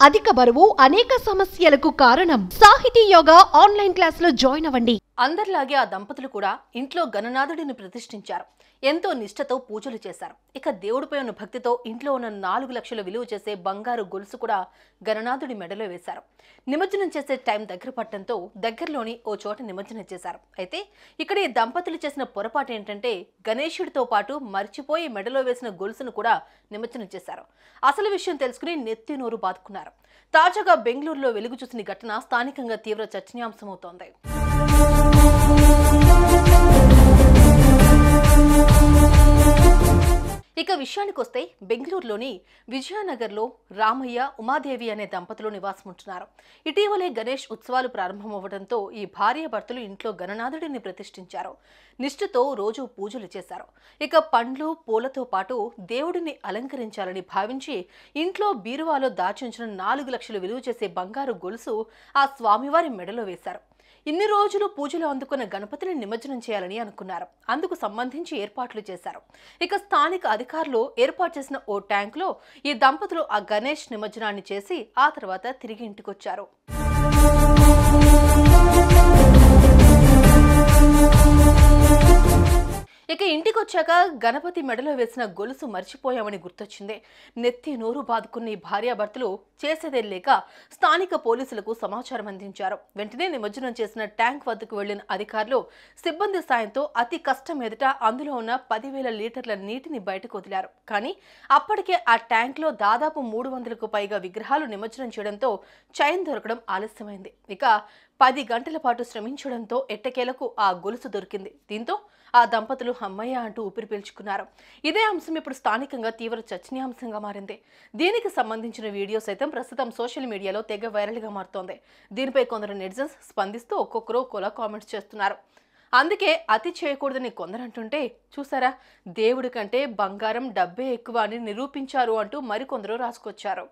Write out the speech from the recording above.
అధిక బరువు అనేక సమస్యలకు కారణం. సాహితీ యోగా ఆన్లైన్ క్లాసులో జాయిన్ అవ్వండి. అందరిలాగే ఆ దంపతులు కూడా ఇంట్లో గణనాథుడిని ప్రతిష్ఠించారు. ఎంతో నిష్ఠతో పూజలు చేశారు. ఇక దేవుడిపై ఉన్న భక్తితో ఇంట్లో ఉన్న 4 లక్షల విలువ చేసే బంగారు గొలుసు కూడా గణనాథుడి మెడలో వేశారు. నిమజ్జనం చేసే టైం దగ్గర పట్టడంతో దగ్గరలోని ఓ చోట నిమజ్జనం చేశారు. అయితే ఇక్కడ ఈ దంపతులు చేసిన పొరపాటు ఏంటంటే గణేశుడితో పాటు మర్చిపోయి మెడలో వేసిన గొలుసును కూడా నిమజ్జనం చేశారు. అసలు విషయం తెలుసుకుని నెత్తి నోరు బాదుకున్నారు. తాజాగా బెంగళూరులో వెలుగు చూసిన ఘటన స్థానికంగా తీవ్ర చర్చనీయాంశమవుతోంది. ఇక విషయానికి వస్తే బెంగళూరులోని విజయనగర్లో రామయ్య, ఉమాదేవి అనే దంపతులు నివాసం ఉంటున్నారు. ఇటీవలే గణేష్ ఉత్సవాలు ప్రారంభమవ్వడంతో ఈ భార్యాభర్తలు ఇంట్లో గణనాథుడిని ప్రతిష్ఠించారు. నిష్ఠతో రోజు పూజలు చేశారు. ఇక పండ్లు, పూలతో పాటు దేవుడిని అలంకరించాలని భావించి ఇంట్లో బీరువాలో దాచుంచిన 4 లక్షలు విలువ చేసే బంగారు గొలుసు ఆ స్వామివారి మెడలో వేశారు. ఇన్ని రోజులు పూజలు అందుకున్న గణపతిని నిమజ్జనం చేయాలని అనుకున్నారు. అందుకు సంబంధించి ఏర్పాట్లు చేశారు. ఇక స్థానిక అధికారులు ఏర్పాటు చేసిన ఓ ట్యాంకులో ఈ దంపతులు ఆ గణేష్ నిమజ్జనాన్ని చేసి ఆ తర్వాత తిరిగి ఇంటికొచ్చారు. ఇక ఇంటికొచ్చాక గణపతి మెడలో వేసిన గొలుసు మర్చిపోయామని గుర్తొచ్చింది. నెత్తి నోరు బాదుకున్న ఈ భార్యాభర్తలు చేసేదే లేక స్థానిక పోలీసులకు సమాచారం అందించారు. వెంటనే నిమజ్జనం చేసిన ట్యాంక్ వద్దకు వెళ్లిన అధికారులు సిబ్బంది సాయంతో అతి కష్టం ఎదుట అందులో ఉన్న 10,000 లీటర్ల నీటిని బయటకు వదిలారు. కానీ అప్పటికే ఆ ట్యాంక్లో దాదాపు 300కు పైగా విగ్రహాలు నిమజ్జనం చేయడంతో చైన్ దొరకడం ఆలస్యమైంది. ఇక 10 గంటల పాటు శ్రమించడంతో ఎట్టకేలకు ఆ గొలుసు దొరికింది. దీంతో ఆ దంపతులు అమ్మయ్య అంటూ ఊపిరి పీల్చుకున్నారు. ఇదే అంశం ఇప్పుడు స్థానికంగా తీవ్ర చర్చనీయాంశంగా మారింది. దీనికి సంబంధించిన వీడియో సైతం ప్రస్తుతం సోషల్ మీడియాలో తెగ వైరల్గా మారుతోంది. దీనిపై కొందరు నెటిజన్స్ స్పందిస్తూ ఒక్కొక్కరు ఒక్కోలా కామెంట్స్ చేస్తున్నారు. అందుకే అతి చేయకూడదని కొందరు అంటుంటే చూసారా, దేవుడి కంటే బంగారం, డబ్బే ఎక్కువ అని నిరూపించారు అంటూ మరికొందరు రాసుకొచ్చారు.